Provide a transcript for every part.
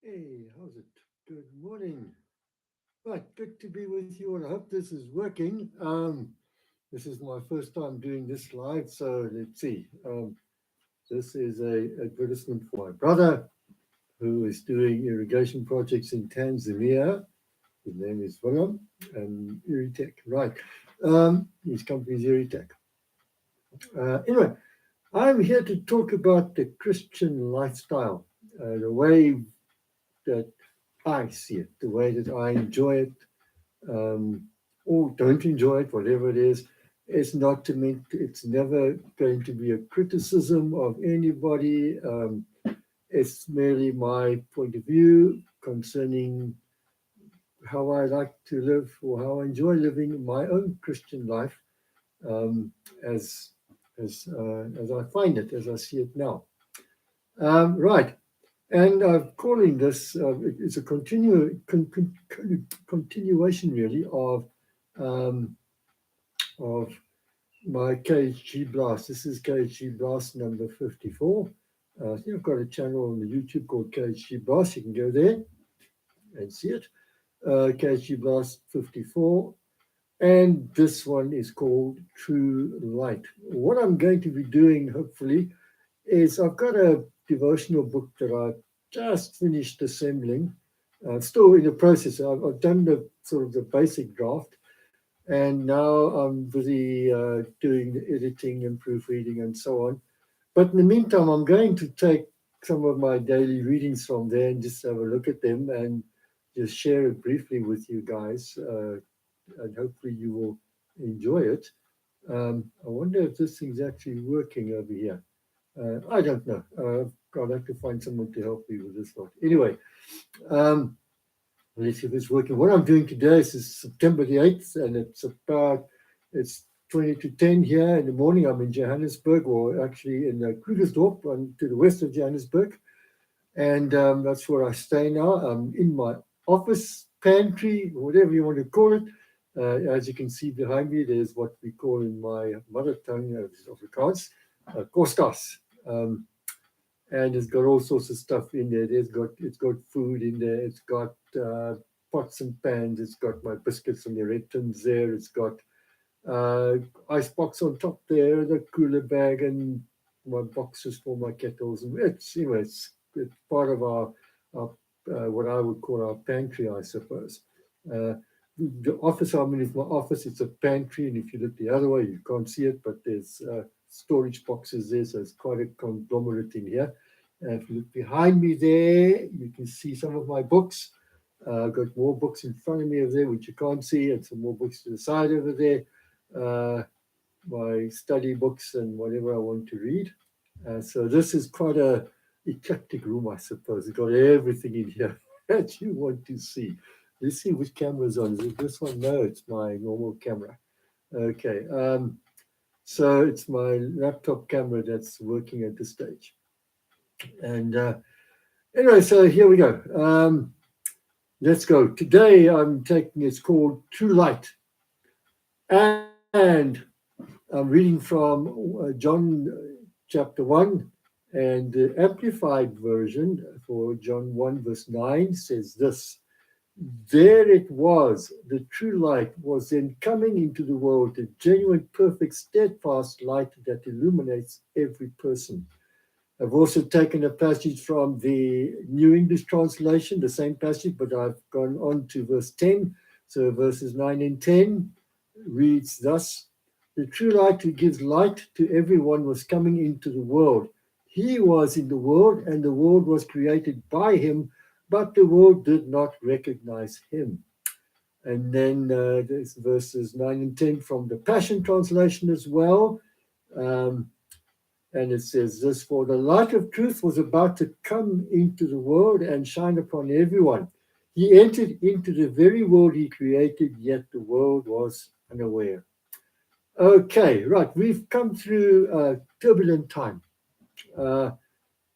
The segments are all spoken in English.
Hey, how's it? Good morning. Right, good to be with you all. I hope this is working. This is my first time doing this live, so let's see. This is a advertisement for my brother who is doing irrigation projects in Tanzania. His name is Willem and Iritech. Right. His company is Iritech. Anyway, I'm here to talk about the Christian lifestyle, the way that I see it, the way that I enjoy it, um, or don't enjoy it, whatever it is. It's not to mean it's never going to be a criticism of anybody. It's merely my point of view concerning how I like to live or how I enjoy living my own Christian life um, as as I find it, as I see it now. Right. And I'm calling this, it's a continuation really um, of my KHG blast. This is KHG blast number 54. I think I've got a channel on the YouTube called KHG blast. You can go there and see it. KHG blast 54. And this one is called True Light. What I'm going to be doing, hopefully, is I've got a devotional book that I just finished assembling. Still in the process. I've done the sort of the basic draft, and now I'm busy doing the editing and proofreading and so on. But in the meantime, I'm going to take some of my daily readings from there and just have a look at them and just share it briefly with you guys. And hopefully you will enjoy it. I wonder if this thing's actually working over here. I don't know. I'll have to find someone to help me with this one. Anyway, um, let's see if it's working. What I'm doing today is September the 8th, and it's 20 to 10 here in the morning. I'm in Johannesburg, or actually in Krugersdorp, to the west of Johannesburg. And that's where I stay now. I'm in my office, pantry, whatever you want to call it. As you can see behind me, there's what we call in my mother tongue of Afrikaans, kostas. And it's got all sorts of stuff in there. It's got food in there. It's got pots and pans. It's got my biscuits and the red tins there. It's got uh, ice box on top there, the cooler bag, and my boxes for my kettles. And it's part of our what I would call our pantry, I suppose. Uh, the office I'm in is my office. It's a pantry, and if you look the other way, you can't see it, but there's storage boxes there, so it's quite a conglomerate in here. And if you look behind me there, you can see some of my books. I've got more books in front of me over there, which you can't see, and some more books to the side over there. Uh, my study books and whatever I want to read. So this is quite a eclectic room, I suppose. It's got everything in here that you want to see. Let's see which camera's on. Is it this one? No, it's my normal camera. Okay. So it's my laptop camera that's working at this stage. And anyway, so here we go. Let's go. Today I'm taking, it's called True Light. And I'm reading from John chapter 1, and the Amplified version for John 1, verse 9 says this: There it was, the true light was then coming into the world, the genuine, perfect, steadfast light that illuminates every person. I've also taken a passage from the New English translation, the same passage, but I've gone on to verse 10. So verses 9 and 10 reads thus: The true light who gives light to everyone was coming into the world. He was in the world, and the world was created by him, but the world did not recognize him. And then there's verses 9 and 10 from the Passion Translation as well. Um, and it says this: For the light of truth was about to come into the world and shine upon everyone. He entered into the very world he created, yet the world was unaware. Okay, right. We've come through a turbulent time. Uh,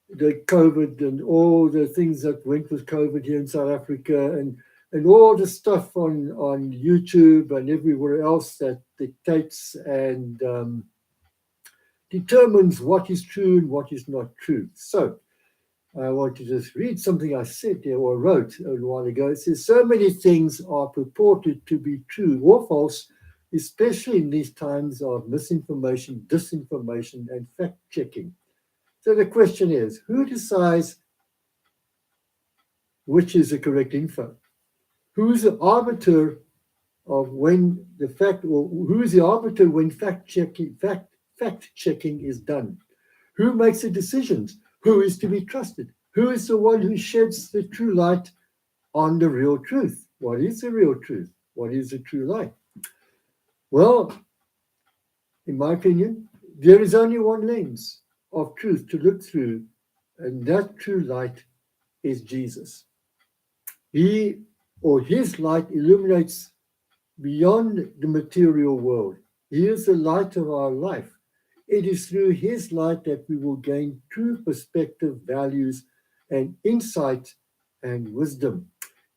the COVID and all the things that went with COVID here in South Africa, and all the stuff on YouTube and everywhere else that dictates and determines what is true and what is not true. So I want to just read something I said there or wrote a while ago. It says, so many things are purported to be true or false, especially in these times of misinformation, disinformation, and fact checking. So the question is, who decides which is the correct info? Who's the arbiter of when the fact, or who is the arbiter when fact checking is done? Who makes the decisions? Who is to be trusted? Who is the one who sheds the true light on the real truth? What is the real truth? What is the true light? Well, in my opinion, there is only one lens of truth to look through, and that true light is Jesus. He or his light illuminates beyond the material world. He is the light of our life. It is through his light that we will gain true perspective, values, and insight and wisdom.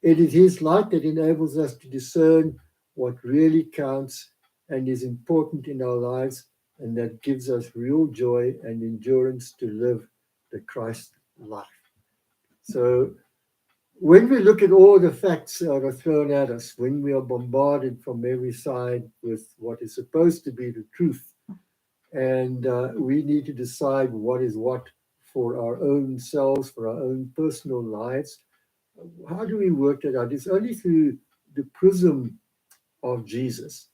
It is his light that enables us to discern what really counts and is important in our lives, and that gives us real joy and endurance to live the Christ life. So when we look at all the facts that are thrown at us, when we are bombarded from every side with what is supposed to be the truth, and we need to decide what is what for our own selves, for our own personal lives, how do we work that out? It's only through the prism of Jesus,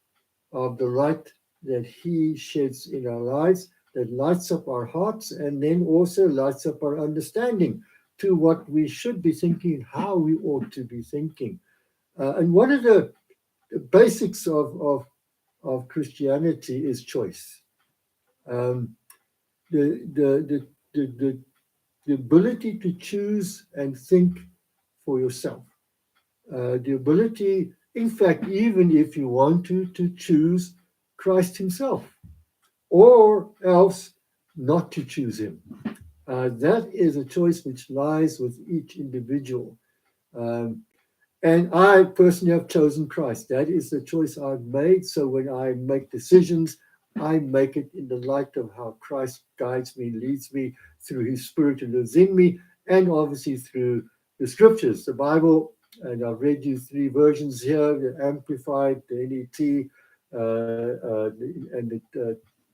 of the light that he sheds in our lives, that lights up our hearts and then also lights up our understanding to what we should be thinking, how we ought to be thinking. And one of the basics of Christianity is choice. Um, the, the, the, the, the, the ability to choose and think for yourself. The ability, in fact, even if you want to choose Christ himself, or else not to choose him. That is a choice which lies with each individual. Um, and I personally have chosen Christ. That is the choice I've made. So when I make decisions, I make it in the light of how Christ guides me, leads me through his spirit who lives in me, and obviously through the scriptures, the Bible. And I've read you three versions here, the Amplified, the NET, and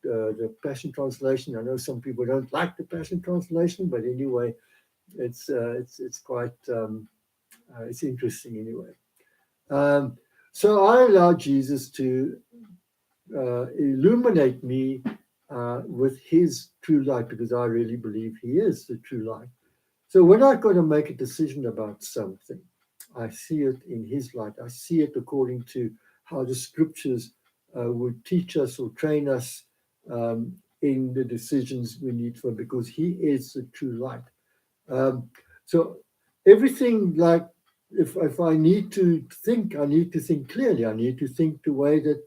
the Passion Translation. I know some people don't like the Passion Translation, but anyway, it's quite it's interesting anyway. So I allow Jesus to illuminate me with his true light, because I really believe he is the true light. So when I've got to make a decision about something, I see it in his light. I see it according to how the scriptures would teach us or train us in the decisions we need for, because he is the true light. So everything, like if I need to think, I need to think clearly. I need to think the way that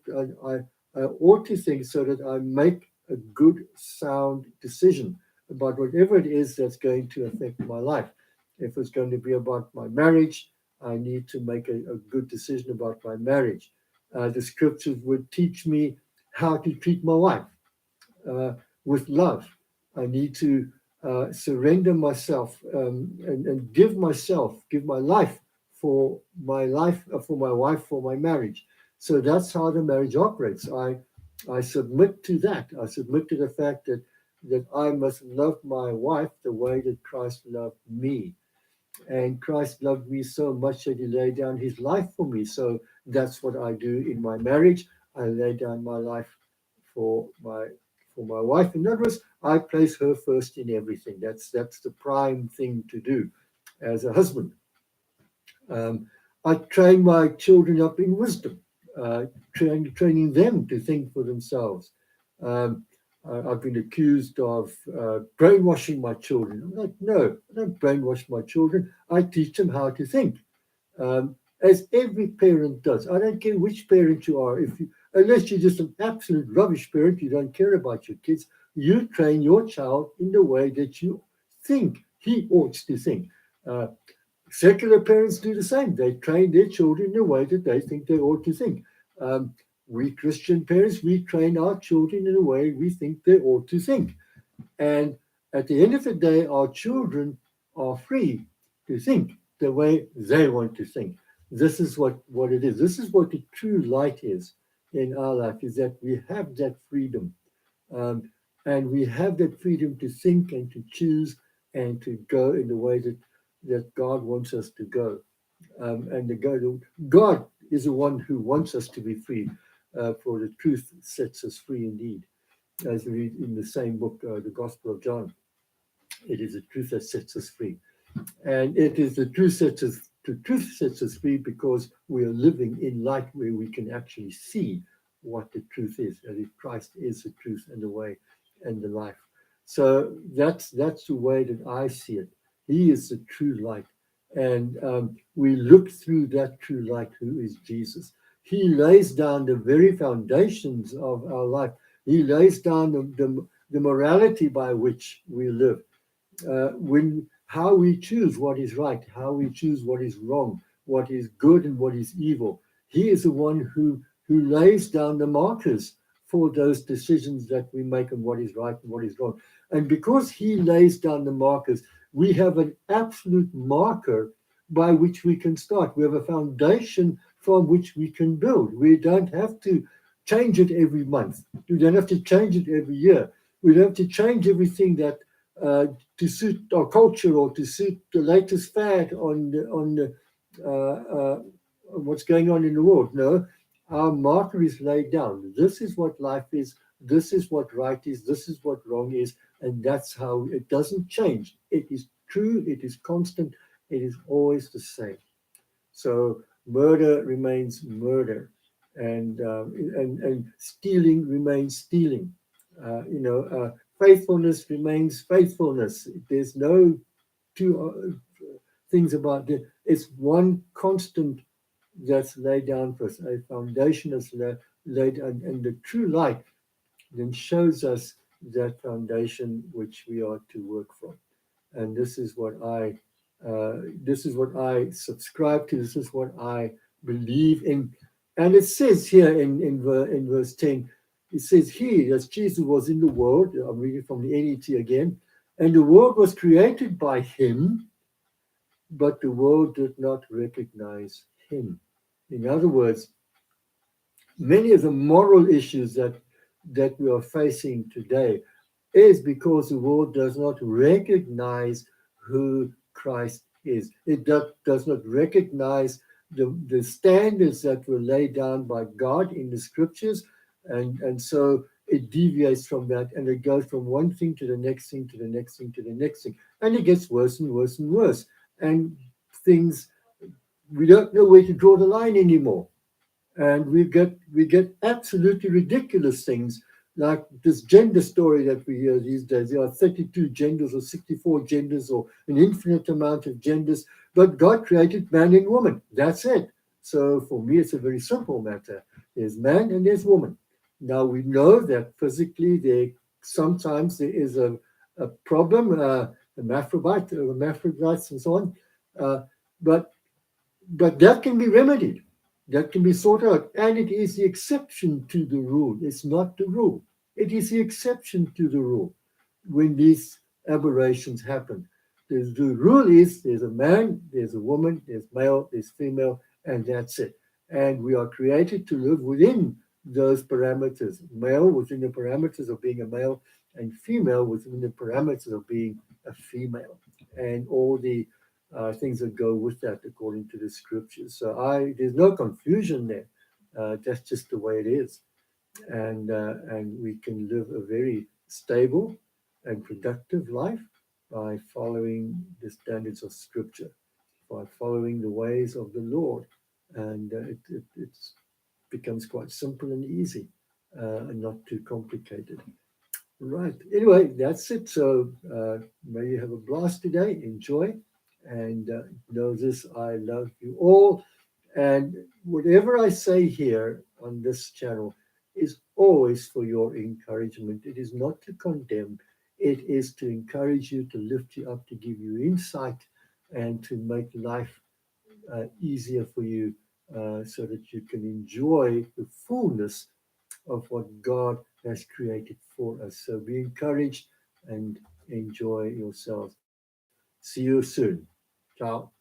I ought to think, so that I make a good, sound decision about whatever it is that's going to affect my life. If it's going to be about my marriage, I need to make a good decision about my marriage. The scriptures would teach me how to treat my wife with love. I need to surrender myself and give my life, for my wife, for my marriage. So that's how the marriage operates. I submit to that. I submit to the fact that I must love my wife the way that Christ loved me. And Christ loved me so much that he laid down his life for me. So that's what I do in my marriage. I lay down my life for my wife. In other words, I place her first in everything. That's the prime thing to do as a husband. I train my children up in wisdom, training them to think for themselves. Um, I've been accused of brainwashing my children. I'm like, no, I don't brainwash my children. I teach them how to think, as every parent does. I don't care which parent you are. Unless you're just an absolute rubbish parent, you don't care about your kids, you train your child in the way that you think he ought to think. Secular parents do the same. They train their children in the way that they think they ought to think. We Christian parents, we train our children in the way we think they ought to think. And at the end of the day, our children are free to think the way they want to think. This is what it is. This is what the true light is in our life, is that we have that freedom. Um, and we have that freedom to think and to choose and to go in the way that God wants us to go. And God is the one who wants us to be free, for the truth sets us free indeed. As we read in the same book, the Gospel of John, it is the truth that sets us free. And it is the truth sets us free because we are living in light where we can actually see what the truth is, that if Christ is the truth and the way and the life. So that's the way that I see it. He is the true light. And we look through that true light, who is Jesus. He lays down the very foundations of our life. He lays down the morality by which we live, when how we choose what is right, how we choose what is wrong, what is good and what is evil. He is the one who lays down the markers for those decisions that we make and what is right and what is wrong. And because he lays down the markers, we have an absolute marker by which we can start. We have a foundation from which we can build. We don't have to change it every month. We don't have to change it every year. We don't have to change everything that uh, to suit our culture or to suit the latest fad on what's going on in the world. No, our marker is laid down. This is what life is. This is what right is. This is what wrong is, and that's how it doesn't change. It is true. It is constant. It is always the same. So murder remains murder, and stealing remains stealing. Faithfulness remains faithfulness. There's no two things about it. It's one constant that's laid down for us, a foundation that's laid, and the true light then shows us that foundation which we are to work from. And this is what I subscribe to. This is what I believe in. And it says here in verse 10, it says, He, as Jesus, was in the world. I'm reading from the NET again. And the world was created by him, but the world did not recognize him. In other words, many of the moral issues that we are facing today is because the world does not recognize who Christ is. It does not recognize the standards that were laid down by God in the scriptures, and so it deviates from that, and it goes from one thing to the next thing to the next thing to the next thing, and it gets worse and worse and worse, and things, we don't know where to draw the line anymore, and we get absolutely ridiculous things like this gender story that we hear these days. There are 32 genders or 64 genders or an infinite amount of genders, but God created man and woman. That's it. So for me, it's a very simple matter. There's man and there's woman. Now we know that physically sometimes there is a problem, hermaphrodites and so on, uh, but that can be remedied. That can be sorted out. And it is the exception to the rule. It's not the rule. It is the exception to the rule when these aberrations happen. The rule is there's a man, there's a woman, there's male, there's female, and that's it. And we are created to live within those parameters. Male within the parameters of being a male, and female within the parameters of being a female. And all the things that go with that according to the scriptures. So there's no confusion there. That's just the way it is, and we can live a very stable and productive life by following the standards of scripture, by following the ways of the Lord, and it becomes quite simple and easy, and not too complicated. Right. Anyway, that's it. So may you have a blast today. Enjoy. And know this, I love you all. And whatever I say here on this channel is always for your encouragement. It is not to condemn, it is to encourage you, to lift you up, to give you insight, and to make life easier for you, so that you can enjoy the fullness of what God has created for us. So be encouraged and enjoy yourselves. See you soon. Ciao.